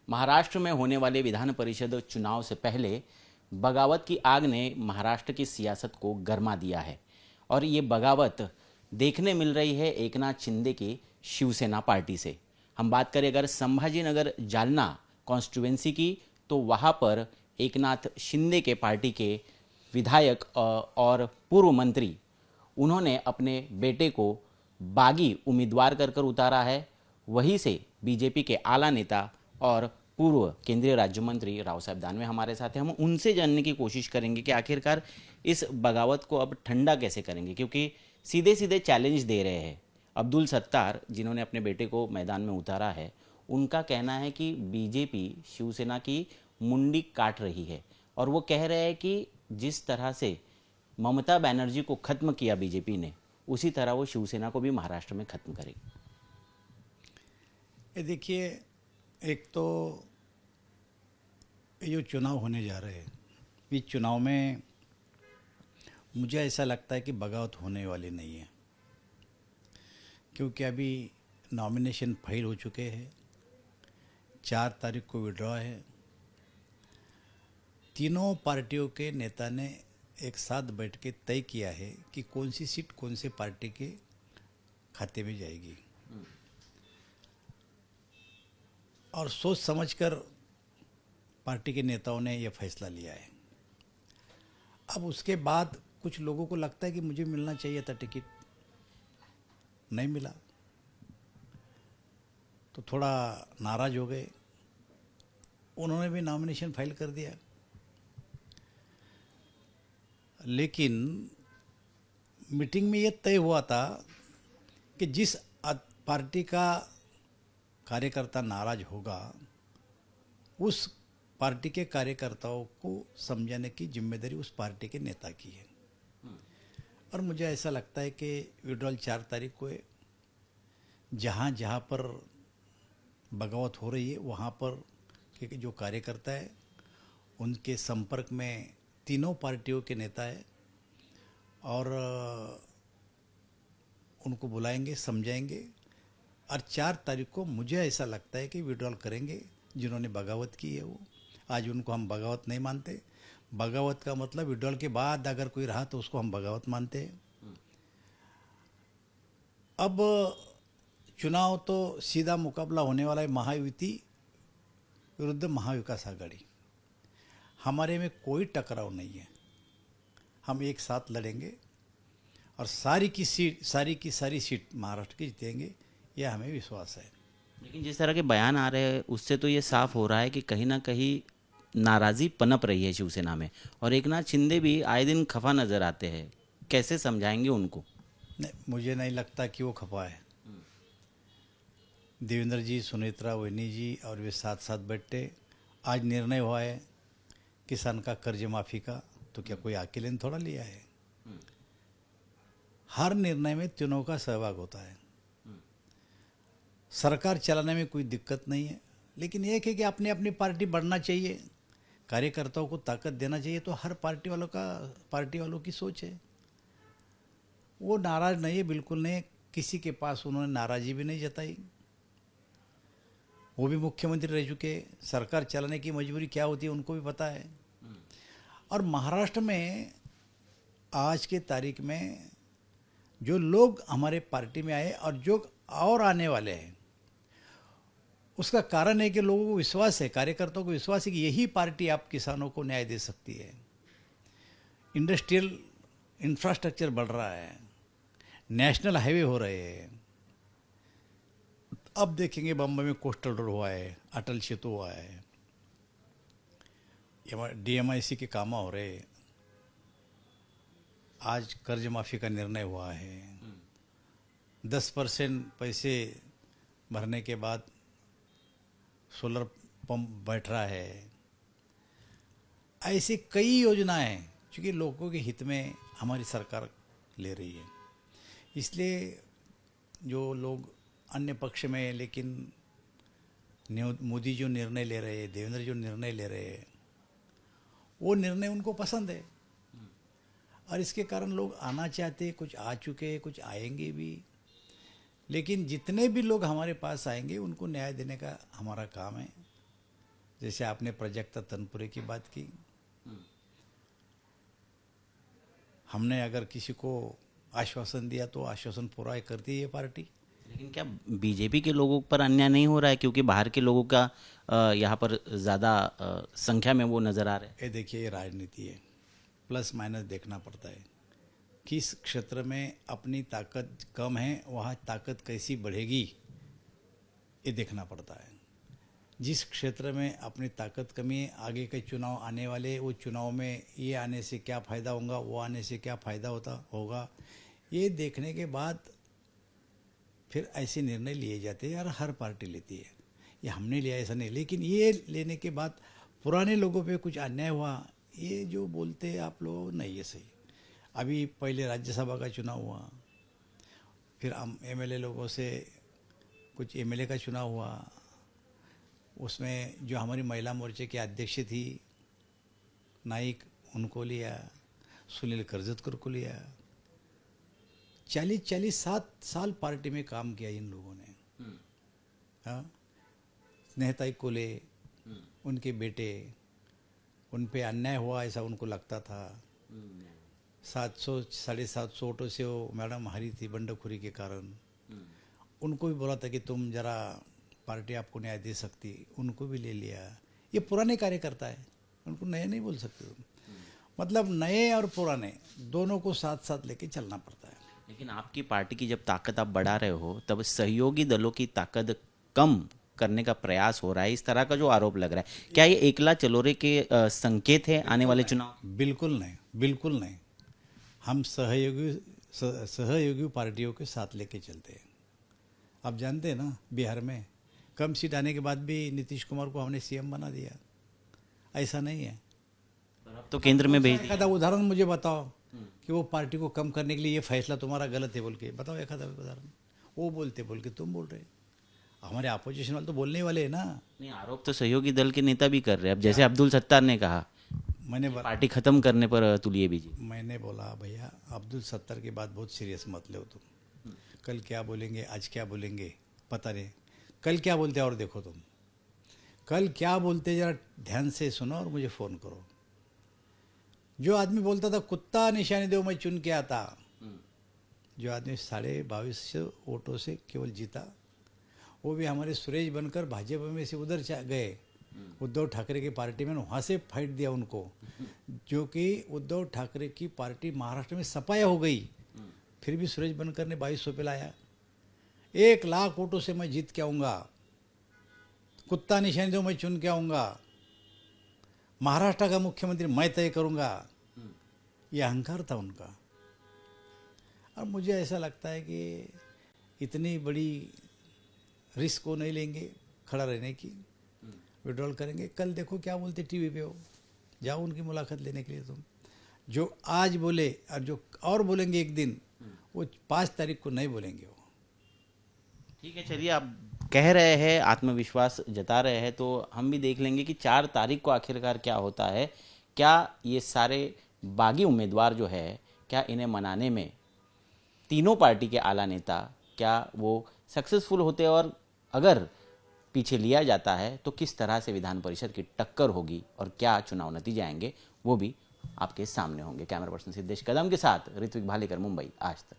महाराष्ट्र में होने वाले विधान परिषद चुनाव से पहले बगावत की आग ने महाराष्ट्र की सियासत को गरमा दिया है और ये बगावत देखने मिल रही है एकनाथ शिंदे की शिवसेना पार्टी से। हम बात करें अगर संभाजीनगर जालना कॉन्स्टिट्यूएंसी की, तो वहाँ पर एकनाथ शिंदे के पार्टी के विधायक और पूर्व मंत्री उन्होंने अपने बेटे को बागी उम्मीदवार कर उतारा है। वहीं से बीजेपी के आला नेता और पूर्व केंद्रीय राज्य मंत्री राव साहब दानवे हमारे साथ हैं। हम उनसे जानने की कोशिश करेंगे कि आखिरकार इस बगावत को अब ठंडा कैसे करेंगे, क्योंकि सीधे सीधे चैलेंज दे रहे हैं। अब्दुल सत्तार जिन्होंने अपने बेटे को मैदान में उतारा है, उनका कहना है कि बीजेपी शिवसेना की मुंडी काट रही है और वो कह रहे हैं कि जिस तरह से ममता बनर्जी को खत्म किया बीजेपी ने, उसी तरह वो शिवसेना को भी महाराष्ट्र में खत्म करेगी। ये देखिए, एक तो ये जो चुनाव होने जा रहे हैं, इस चुनाव में मुझे ऐसा लगता है कि बगावत होने वाली नहीं है, क्योंकि अभी नॉमिनेशन फाइल हो चुके हैं। 4 तारीख को विड्रॉ है। तीनों पार्टियों के नेता ने एक साथ बैठ के तय किया है कि कौन सी सीट कौन से पार्टी के खाते में जाएगी, और सोच समझकर पार्टी के नेताओं ने यह फैसला लिया है। अब उसके बाद कुछ लोगों को लगता है कि मुझे मिलना चाहिए था टिकट, नहीं मिला तो थोड़ा नाराज हो गए। उन्होंने भी नॉमिनेशन फाइल कर दिया। लेकिन मीटिंग में यह तय हुआ था कि जिस पार्टी का कार्यकर्ता नाराज होगा, उस पार्टी के कार्यकर्ताओं को समझाने की जिम्मेदारी उस पार्टी के नेता की है। और मुझे ऐसा लगता है कि विड्रॉल 4 तारीख को है। जहाँ जहाँ पर बगावत हो रही है, वहाँ पर के जो कार्यकर्ता है उनके संपर्क में तीनों पार्टियों के नेता है, और उनको बुलाएंगे, समझाएंगे, और 4 तारीख को मुझे ऐसा लगता है कि विड्रॉल करेंगे। जिन्होंने बगावत की है वो, आज उनको हम बगावत नहीं मानते। बगावत का मतलब विड्रॉल के बाद अगर कोई रहा तो उसको हम बगावत मानते हैं। अब चुनाव तो सीधा मुकाबला होने वाला है महायुति विरुद्ध महाविकास आघाड़ी। हमारे में कोई टकराव नहीं है। हम एक साथ लड़ेंगे और सारी की सारी सीट महाराष्ट्र की जीतेंगे, यह हमें विश्वास है। लेकिन जिस तरह के बयान आ रहे हैं उससे तो ये साफ हो रहा है कि कहीं ना कहीं नाराज़ी पनप रही है शिवसेना में, और एकनाथ शिंदे भी आए दिन खफा नजर आते हैं। कैसे समझाएंगे उनको? नहीं, मुझे नहीं लगता कि वो खफा है। देवेंद्र जी, सुनेत्रा वैनी जी और वे साथ साथ बैठे। आज निर्णय हुआ है किसान का कर्ज माफ़ी का, तो क्या कोई अकेले ने थोड़ा लिया है? हर निर्णय में तीनों का सहभाग होता है। सरकार चलाने में कोई दिक्कत नहीं है, लेकिन एक है कि अपनी अपनी पार्टी बढ़ना चाहिए, कार्यकर्ताओं को ताकत देना चाहिए। तो हर पार्टी वालों की सोच है। वो नाराज नहीं है, बिल्कुल नहीं। किसी के पास उन्होंने नाराजी भी नहीं जताई। वो भी मुख्यमंत्री रह चुके। सरकार चलाने की मजबूरी क्या होती है उनको भी पता है। और महाराष्ट्र में आज के तारीख में जो लोग हमारे पार्टी में आए और जो और आने वाले हैं, उसका कारण है कि लोगों को विश्वास है, कार्यकर्ताओं को विश्वास है कि यही पार्टी आप किसानों को न्याय दे सकती है। इंडस्ट्रियल इंफ्रास्ट्रक्चर बढ़ रहा है, नेशनल हाईवे हो रहे हैं। अब देखेंगे बम्बई में कोस्टल रोड हुआ है, अटल सेतु हुआ है, DMIC के काम हो रहे। आज कर्ज माफ़ी का निर्णय हुआ है। 10% पैसे भरने के बाद सोलर पंप बैठ रहा है। ऐसी कई योजनाएं चूँकि लोगों के हित में हमारी सरकार ले रही है। इसलिए जो लोग अन्य पक्ष में, लेकिन मोदी जो निर्णय ले रहे हैं, देवेंद्र जो निर्णय ले रहे हैं, वो निर्णय उनको पसंद है, और इसके कारण लोग आना चाहते हैं। कुछ आ चुके हैं, कुछ आएंगे भी। लेकिन जितने भी लोग हमारे पास आएंगे उनको न्याय देने का हमारा काम है। जैसे आपने प्राजक्ता तनपुरे की बात की, हमने अगर किसी को आश्वासन दिया तो आश्वासन पूरा करती है ये पार्टी। लेकिन क्या बीजेपी के लोगों पर अन्याय नहीं हो रहा है, क्योंकि बाहर के लोगों का यहाँ पर ज़्यादा संख्या में वो नज़र आ रहे हैं? ये देखिए, ये राजनीति है, प्लस माइनस देखना पड़ता है। किस क्षेत्र में अपनी ताकत कम है वहाँ ताकत कैसी बढ़ेगी ये देखना पड़ता है। जिस क्षेत्र में अपनी ताकत कमी है, आगे के चुनाव आने वाले, वो चुनाव में ये आने से क्या फ़ायदा होगा, वो आने से क्या फ़ायदा होगा, ये देखने के बाद फिर ऐसे निर्णय लिए जाते हैं। यार हर पार्टी लेती है, ये हमने लिया ऐसा नहीं, लेकिन ये लेने के बाद पुराने लोगों पे कुछ अन्याय हुआ, ये जो बोलते हैं आप लोग, नहीं, ये सही। अभी पहले राज्यसभा का चुनाव हुआ, फिर हम एमएलए लोगों से कुछ एमएलए का चुनाव हुआ, उसमें जो हमारी महिला मोर्चे के अध्यक्ष थी नाइक, उनको लिया, सुनील करजतकर को लिया। 40-7 साल पार्टी में काम किया इन लोगों ने। हाँ, स्नेहताई कोले, उनके बेटे, उन पे अन्याय हुआ ऐसा उनको लगता था। 700-750 वोटों से वो मैडम हारी थी बंडखोरी के कारण। उनको भी बोला था कि तुम जरा पार्टी आपको न्याय दे सकती, उनको भी ले लिया। ये पुराने कार्यकर्ता है, उनको नए नहीं बोल सकते तुम। मतलब नए और पुराने दोनों को साथ साथ लेके चलना पड़ता है। लेकिन आपकी पार्टी की जब ताकत आप बढ़ा रहे हो, तब सहयोगी दलों की ताकत कम करने का प्रयास हो रहा है, इस तरह का जो आरोप लग रहा है, क्या ये एकला चलोरे के संकेत है आने वाले चुनाव? बिल्कुल नहीं, बिल्कुल नहीं। हम सहयोगी पार्टियों के साथ लेके चलते हैं। आप जानते हैं ना, बिहार में कम सीट आने के बाद भी नीतीश कुमार को हमने सीएम बना दिया, ऐसा नहीं है। अब तो केंद्र में भेज दिया। एक आधा उदाहरण मुझे बताओ कि वो पार्टी को कम करने के लिए ये फैसला तुम्हारा गलत है बोल के बताओ, एक आधा उदाहरण। वो बोलते बोल के तुम बोल रहे, हमारे अपोजिशन वाले तो बोलने वाले हैं ना। नहीं, आरोप तो सहयोगी दल के नेता भी कर रहे हैं। अब जैसे अब्दुल सत्तार ने कहा, मैंने पार्टी खत्म करने पर तुलिए बीजेपी। मैंने बोला भैया, अब्दुल सत्तार की बात बहुत सीरियस मत लो तुम। कल क्या बोलेंगे, आज क्या बोलेंगे पता नहीं। कल क्या बोलते और देखो तुम, कल क्या बोलते जरा ध्यान से सुनो और मुझे फ़ोन करो। जो आदमी बोलता था कुत्ता निशानी दो मैं चुन के आता, जो आदमी 2250 वोटों से केवल जीता, वो भी हमारे सुरेश बनकर भाजपा में से उधर गए, उद्धव ठाकरे की पार्टी में, वहाँ से फाइट दिया उनको। जो कि उद्धव ठाकरे की पार्टी महाराष्ट्र में सपाया हो गई, फिर भी सुरेश बनकर ने 2200 पे लाया। 1 लाख वोटों से मैं जीत के आऊँगा, कुत्ता निशानी दो मैं चुन के आऊँगा, महाराष्ट्र का मुख्यमंत्री मैं तय करूँगा, ये अहंकार था उनका। और मुझे ऐसा लगता है कि इतनी बड़ी रिस्क को नहीं लेंगे खड़ा रहने की, विड्रॉल करेंगे। कल देखो क्या बोलते टीवी पे, हो जाओ उनकी मुलाकात लेने के लिए तुम। जो आज बोले और जो और बोलेंगे एक दिन, वो 5 तारीख को नहीं बोलेंगे वो। ठीक है, चलिए, आप कह रहे हैं, आत्मविश्वास जता रहे हैं, तो हम भी देख लेंगे कि 4 तारीख को आखिरकार क्या होता है। क्या ये सारे बागी उम्मीदवार जो है, क्या इन्हें मनाने में तीनों पार्टी के आला नेता क्या वो सक्सेसफुल होते हैं, और अगर पीछे लिया जाता है तो किस तरह से विधान परिषद की टक्कर होगी और क्या चुनाव नतीजे आएंगे, वो भी आपके सामने होंगे। कैमरा पर्सन सिद्धेश कदम के साथ ऋत्विक भालेकर, मुंबई आज तक।